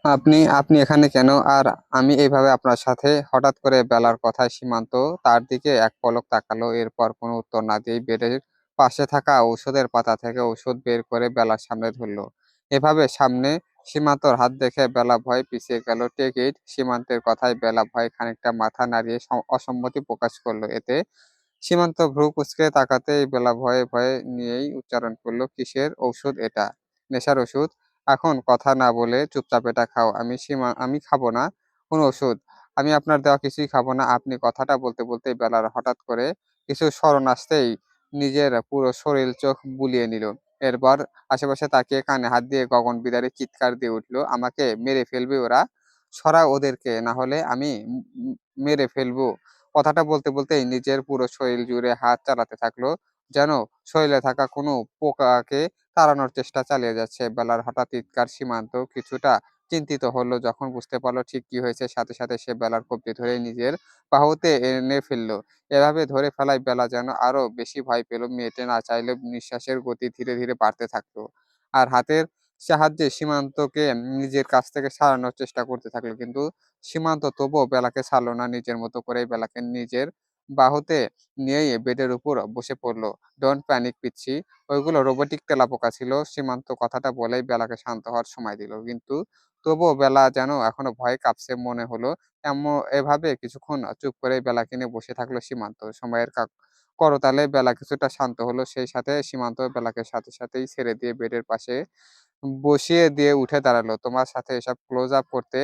আপনি আপনি এখানে কেন? আর আমি এইভাবে আপনার সাথে হঠাৎ করে বেলার কথায় সীমান্ত তার দিকে এক পলক তাকালো। এরপর কোনো উত্তর না দিয়েই বেডের পাশে থাকা ঔষধের পাতা থেকে ঔষধ বের করে বেলার সামনে ধরল। এভাবে সামনে সীমান্তর হাত দেখে বেলা ভয়ে পিছিয়ে গেল। Take it. সীমান্তের কথায় বেলা ভয়ে খানিকটা মাথা নাড়িয়ে অসম্মতি প্রকাশ করল। এতে সীমান্ত ভ্রু কুঁচকে তাকাতেই বেলা ভয়ে ভয়ে নিয়েই উচ্চারণ করল, কিসের ঔষধ এটা? নেশার ওষুধ? এখন কথা না বলে চুপচাপ এটা খাও। আমি খাবো না কোনো ওষুধ। আমি আপনার দেওয়া কিছুই খাবো না। আপনি কথাটা বলতে বলতেই বেলার হঠাৎ করে কিছু স্মরণ আসতেই নিজের পুরো শরীর চোখ বুলিয়ে নিল। এরপর আশেপাশে তাকিয়ে কানে হাত দিয়ে গগনবিদারী চিৎকার দিয়ে উঠল, আমাকে মেরে ফেলবে ওরা! সরাও ওদেরকে, না হলে আমি মেরে ফেলবো। কথাটা বলতে বলতেই নিজের পুরো শরীর জুড়ে হাত চালাতে থাকলো, যেন শরীরে থাকা কোনো পোকাকে তাড়ানোর চেষ্টা চালিয়ে যাচ্ছে। বেলার হঠাৎ চিৎকার সীমান্ত কিছুটা চিন্তিত হলো। যখন বুঝতে পারলো ঠিক কি হয়েছে, সাথে সাথে সে বেলার কবজি ধরে নিজের বাহুতে এনে ফেললো। এভাবে ধরে ফেলায় বেলা যেন আরো বেশি ভয় পেল। মেয়েটা না চাইলেও নিঃশ্বাসের গতি ধীরে ধীরে বাড়তে থাকলো। আর হাতের সাহায্যে সীমান্তকে নিজের কাছ থেকে সারানোর চেষ্টা করতে থাকলো। কিন্তু সীমান্ত তবুও বেলাকে ছাড়লো না। নিজের মতো করেই বেলাকে নিজের বাহুতে নিয়েই বেডের উপর বসে পড়লো। ডোন্ট প্যানিক পিচ্চি। ওইগুলো রোবটিক তেলাপোকা ছিল। সীমান্ত কথাটা বলেই বেলাকে শান্ত হওয়ার সময় দিল। কিন্তু তবুও বেলা যেন এখনো ভয়ে কাঁপছে মনে হলো। এভাবে কিছুক্ষণ চুপ করে বেলাকে নিয়ে বসে থাকলো সীমান্ত। সময়ের করতালে বেলা কিছুটা শান্ত হলো। সেই সাথে সীমান্ত বেলাকে সাথে সাথেই ছেড়ে দিয়ে বেডের পাশে বসিয়ে দিয়ে উঠে দাঁড়ালো। তোমার সাথে এসব ক্লোজ আপ করতে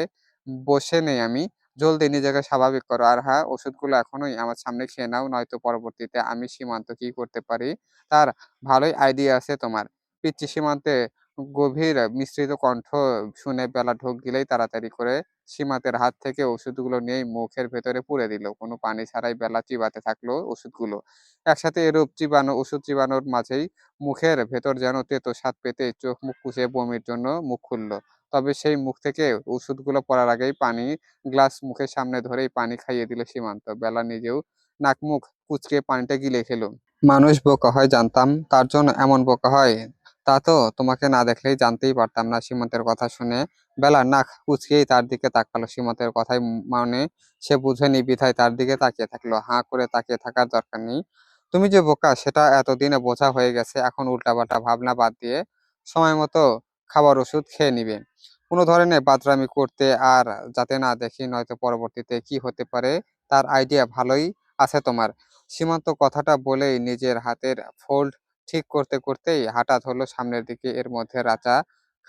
বসে নেই আমি। জলদি নিজেকে স্বাভাবিক করো। আর হ্যাঁ, ওষুধগুলো এখনই আমার সামনে খেয়ে নাও, নয়তো পরবর্তীতে আমি সীমান্ত কি করতে পারি তার ভালোই আইডিয়া আছে তোমার। পিচ্চি সীমান্তে গভীর মিশ্রিত কণ্ঠ শুনে বেলা ঢোক গিলেই তাড়াতাড়ি করে সীমান্তের হাত থেকে ওষুধগুলো নিয়েই মুখের ভেতরে পুরে দিল। কোনো পানি ছাড়াই বেলা চিবাতে থাকলো ওষুধগুলো। একসাথে এরূপ ওষুধ চিবানোর মাঝেই মুখের ভেতর যেন তেতো স্বাদ পেতে চোখ মুখ কুঁচে বমির জন্য মুখ খুলল। তবে সেই মুখ থেকে ওষুধগুলো পড়ার আগেই গ্লাস মুখের সামনে ধরেই পানি খাইয়ে দিল সীমান্ত। বেলা নিজেও নাক মুখ কুঁচকে পানিটা গিলে খেল। মানুষ বোকা হয় জানতাম, তার জন্য এমন বোকা হয় তা তো তোমাকে না দেখলেই জানতেই পারতাম না। সীমান্তের কথা শুনে বেলা নাক কুঁচকেই তার দিকে তাকালো। সীমান্তের কথাই মানে সে বুঝেনি বিধায় তার দিকে তাকিয়ে থাকলো। হাঁ করে তাকিয়ে থাকার দরকার নেই। তুমি যে বোকা সেটা এতদিনে বোঝা হয়ে গেছে। এখন উল্টাপাল্টা ভাবনা বাদ দিয়ে সময় মতো খাবার ওষুধ খেয়ে নিবে। কোনো ধরনের বাদরামি করতে আর যাতে না দেখি, নয়তো পরবর্তীতে কি হতে পারে তার আইডিয়া ভালোই আছে তোমার। সীমান্ত কথাটা বলেই নিজের হাতের ফোল্ড ঠিক করতে করতেই হাঁটা ধরলো সামনের দিকে। এর মধ্যে রাচা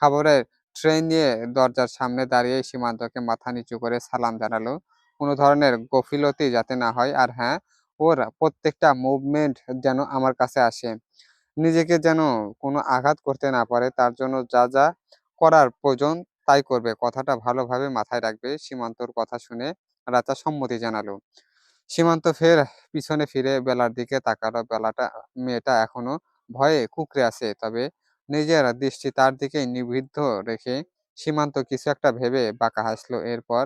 খাবারের ট্রে নিয়ে দরজার সামনে দাঁড়িয়ে সীমান্তকে মাথা নিচু করে সালাম জানালো, কোনো ধরনের গফিলতি যাতে না হয়। আর হ্যাঁ, ওর প্রত্যেকটা মুভমেন্ট যেন আমার কাছে আসে। নিজেকে যেন কোনো আঘাত করতে না পারে। তার জন্য যা যা করার প্রয়োজন তাই করবে। কথাটা ভালোভাবে মাথায় রাখবে। সীমান্তর কথা শুনে রাচা সম্মতি জানালো। সীমান্ত ফের পিছনে ফিরে বেলার দিকে তাকালো। মেয়েটা এখনো ভয়ে কুঁকড়ে আছে। তবে নিজের দৃষ্টি তার দিকেই নিবদ্ধ রেখে সীমান্ত কিছু একটা ভেবে বাঁকা হাসলো। এরপর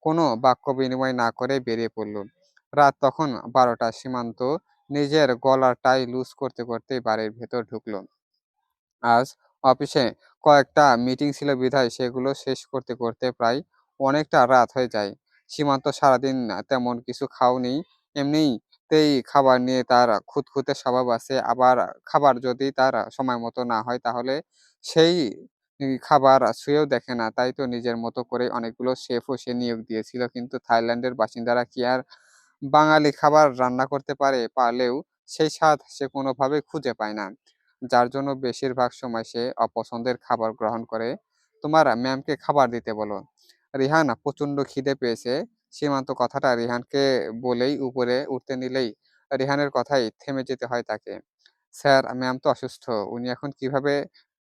কোনো বাক্য বিনিময় না করে বেরিয়ে পড়ল। রাত তখন 12টা। সীমান্ত নিজের গলার টাই লুজ করতে করতে বাড়ির ভেতর ঢুকলো। আজ অফিসে কয়েকটা মিটিং ছিল বিধায় সেগুলো শেষ করতে করতে প্রায় অনেকটা রাত হয়ে যায়। সীমান্ত সারাদিন তেমন কিছু খাওনি। এমনিতেই খাবার নিয়ে তার খুঁতখুঁতে স্বভাব আছে। আবার খাবার যদি তার সময় মতো না হয় তাহলে সেই খাবার ছুঁয়েও দেখে না। তাই তো নিজের মতো করে অনেকগুলো শেফও সে নিয়োগ দিয়েছিল। কিন্তু থাইল্যান্ডের বাসিন্দারা কি আর বাঙালি খাবার রান্না করতে পারলেও সেই স্বাদ সে কোনোভাবেই খুঁজে পায় না। যার জন্য বেশিরভাগ সময় সে অপছন্দের খাবার গ্রহণ করে। তোমার ম্যামকে খাবার দিতে বলো। রিহান প্রচন্ড খিদে পেয়েছে। সীমান্ত কথাটা রিহানকে বলেই উপরে উঠতে নিলেই রিহানের কথাই থেমে যেতে হয় তাকে। স্যার, ম্যাম তো অসুস্থ। উনি এখন কিভাবে?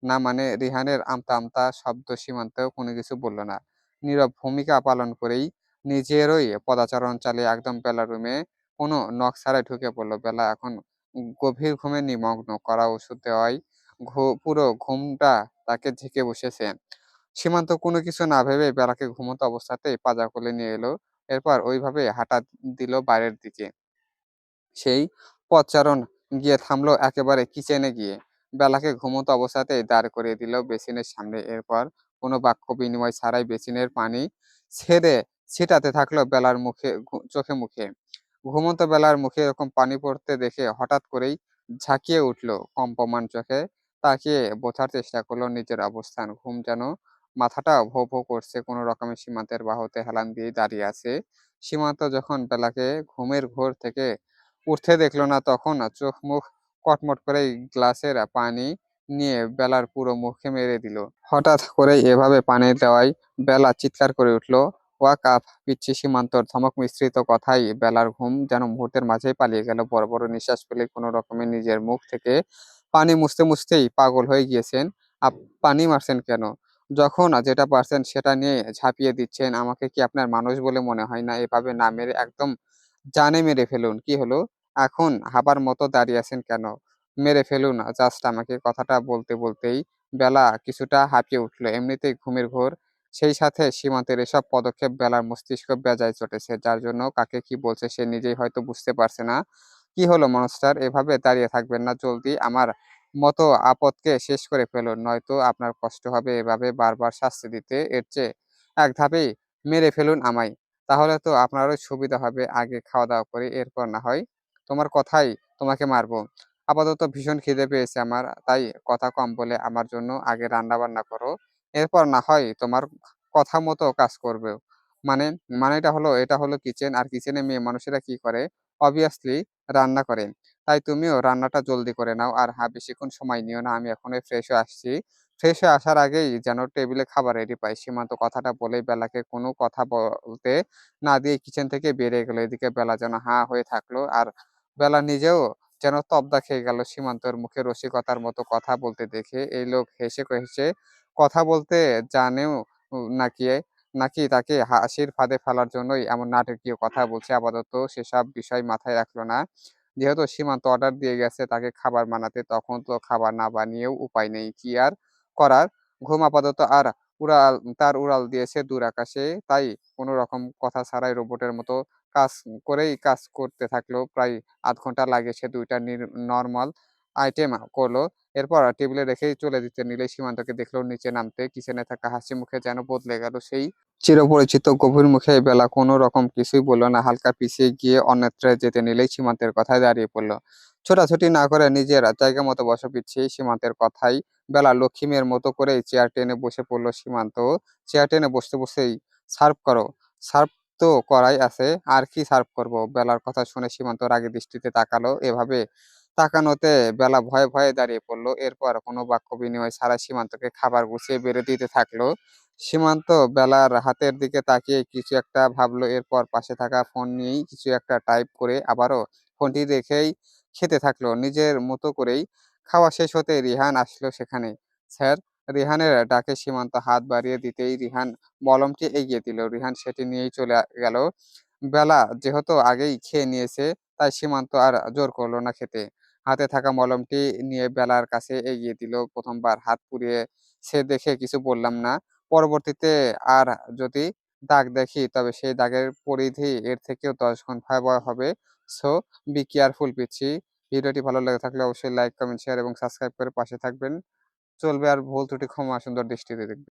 না মানে রিহানের আমতা আমতা শব্দ সীমান্তেও কোনো কিছু বলল না। নীরব ভূমিকা পালন করেই নিজেরই পদাচারণ চালিয়ে একদম বেলার রুমে কোনো নখ ছাড়াই ঢুকে পড়ল। বেলা এখন গভীর ঘুমে নিমগ্ন। কড়া ওষুধ দেওয়ায় পুরো ঘুমটা তাকে ঝেঁকে বসেছে। সীমান্ত কোনো কিছু না ভেবে বেলাকে ঘুমন্ত অবস্থাতেই পাজা কোলে নিয়ে এলো। এরপর ওইভাবে হাঁটা দিল বাইরের দিকে। সেই পথচারণ গিয়ে থামলো একেবারে কিচেনে গিয়ে। বেলাকে ঘুমন্ত অবস্থাতেই দাঁড় করিয়ে দিল বেসিনের সামনে। এরপর কোনো বাক্য বিনিময় ছাড়াই বেসিনের পানি ছেড়ে ছিটাতে থাকলো বেলার মুখে চোখে মুখে। ঘুমন্ত বেলার মুখে এরকম পানি পড়তে দেখে হঠাৎ করেই ঝাঁকিয়ে উঠল। কম্পমান চোখে তাকিয়ে বোঝার চেষ্টা করলো নিজের অবস্থান। ঘুম যেন মাথাটা ভোঁ, ভোঁ করছে। কোনো রকমে সীমান্তের বাহুতে হেলান দিয়ে দাঁড়িয়ে আছে। সীমান্ত যখন বেলাকে ঘুমের ঘোর থেকে উঠতে দেখল না, তখন চোখ-মুখ কটমট করেই গ্লাসের পানি নিয়ে বেলার পুরো মুখে মেরে দিল। হঠাৎ করেই এভাবে পানি দেওয়ায় বেলা চিৎকার করে উঠল। Walk up! পিচ্চি সীমান্তর ধমক মিশ্রিত কথায় বেলার ঘুম যেন মুহূর্তের মাঝেই পালিয়ে গেল। বড়, বড় নিঃশ্বাস ফেলে কোনো রকমে নিজের মুখ থেকে পানি মুছতে মুছতেই পাগল হয়ে গিয়েছেন। পানি মারছেন কেন? যখন যেটা পারছেন সেটা নিয়ে ঝাঁপিয়ে দিচ্ছেন। আমাকে কি আপনার মানুষ বলে মনে হয় না? এভাবে না মেরে একদম জানে মেরে ফেলুন। কি হলো? এখন হাবার মতো দাঁড়িয়ে আছেন কেন? মেরে ফেলুন জাস্ট আমাকে। কথাটা বলতেই বেলা কিছুটা হাঁপিয়ে উঠল। এমনিতেই ঘুমের ঘোর। সেই সাথে সীমান্তের এসব পদক্ষেপ বেলার মস্তিষ্ক বেজায় চটেছে। যার জন্য কাকে কি বলছে সে নিজেই হয়তো বুঝতে পারছে না। কি হলো মনস্টার? এভাবে দাঁড়িয়ে থাকবেন না। জলদি আমার মতো আপদকে শেষ করে ফেলুন। নয়তো আপনার কষ্ট হবে এভাবে বারবার শাস্তি দিতে। এর চেয়ে এক ধাপেই মেরে ফেলুন আমায়। তাহলে তো আপনারও সুবিধা হবে। আগে খাওয়া-দাওয়া করি, এরপর না হয় তোমার কথাই তোমাকে মারবো। আপাতত ভীষণ খিদে পেয়েছে আমার। তাই কথা কম বলে আমার জন্য আগে রান্না-বান্না করো। এরপর না হয় তোমার কথা মতো কাজ করবেও। মানে? এটা হলো কিচেন। আর কিচেনে মেয়ে মানুষেরা কি করে? obviously রান্না করে। তাই তুমিও রান্নাটা জলদি করে নাও। আর হ্যাঁ, বেশিক্ষণ সময় নিও না। আমি এখনই ফ্রেশ হয়ে আসছি। ফ্রেশ হয়ে আসার আগেই যেন টেবিলে খাবার রেডি পাই। সীমান্ত কথাটা বলেই বেলাকে কোনো কথা বলতে না দিয়ে কিচেন থেকে বেরিয়ে গেল। এদিকে বেলা যেন হাঁ হয়ে থাকলো। আর বেলা নিজেও যেন তবদা খেয়ে গেল সীমান্তর মুখে রসিকতার মতো কথা বলতে দেখে। এই লোক হেসে কথা বলতে জানেও নাকি নাকি তাকে হাসির ফাঁদে ফেলার জন্যই এমন নাটকীয় কথা বলছে। আপাতত সেসব বিষয় মাথায় রাখলো না। যেহেতু সীমান্ত অর্ডার দিয়ে গেছে তাকে খাবার বানাতে, তখন তো খাবার না বানিয়েও উপায় নেই। কি আর করার? ঘুম আপাতত আর উড়াল দিয়েছে দূর আকাশে। তাই কোনো রকম কথা ছাড়াই রোবটের মতো কাজ করতে থাকলো। প্রায় ০.৫ ঘন্টা লাগে সে ২ টা নরমাল আইটেম করলো। এরপর টেবিলে রেখেই চলে যেতে নিলেই সীমান্তকে দেখল নিচে নামতে। কিচেনে থাকা হাসি মুখে যেন বদলে গেল সেই চিরপরিচিত গভীর মুখে। বেলা কোনো রকম কিছুই বলল না। হালকা পিছিয়ে গিয়ে অন্যত্র যেতে নিলেই সীমান্তের কথায় দাঁড়িয়ে পড়ল। ছোটাছুটি না করে নিজের জায়গা মতো বসা পিছিয়ে সীমান্তের কথায় বেলা লক্ষ্মী মেয়ের মতো করেই চেয়ার টেনে বসে পড়ল সীমান্ত। চেয়ার টেনে বসতেই সার্ভ করো। সার্ভ তো করাই আছে। আর কি সার্ভ করব? বেলার কথা শুনে সীমান্ত রাগী দৃষ্টিতে তাকালো। এভাবে তাকানোতে বেলা ভয়ে দাঁড়িয়ে পড়ল। এরপর কোনো বাক্য বিনিময় ছাড়াই সীমান্তকে খাবার গুছিয়ে বেড়ে দিতে থাকলো। সীমান্ত বেলার হাতের দিকে তাকিয়ে কিছু একটা ভাবলো। এরপর পাশে থাকা ফোন নিয়েই কিছু একটা টাইপ করে আবারও ফোনটি রেখেই খেতে থাকলো নিজের মতো করেই। খাওয়া শেষ হতেই রিহান আসলো সেখানে। স্যার! রিহানের ডাকে সীমান্ত হাত বাড়িয়ে দিতেই রিহান মলমটি এগিয়ে দিল। রিহান সেটি নিয়েই চলে গেল। বেলা যেহেতু আগেই খেয়ে নিয়েছে, তাই সীমান্ত আর জোর করল না খেতে। হাতে থাকা মলমটি নিয়ে বেলার কাছে এগিয়ে দিল। ১ম বার হাত পুড়িয়ে সে দেখে কিছু বললাম না। পরবর্তীতে আর যদি দাগ দেখি তবে সেই দাগের পরিধি এর থেকেও ১০ গুণ ভয়াবহ হবে। সো বি কেয়ারফুল পিচ্চি। ভিডিওটি ভালো লেগে থাকলে অবশ্যই লাইক, কমেন্ট, শেয়ার এবং সাবস্ক্রাইব করে পাশে থাকবেন। চলবে। আর ভুল ত্রুটি ক্ষমা সুন্দর দৃষ্টিতে দেখবেন।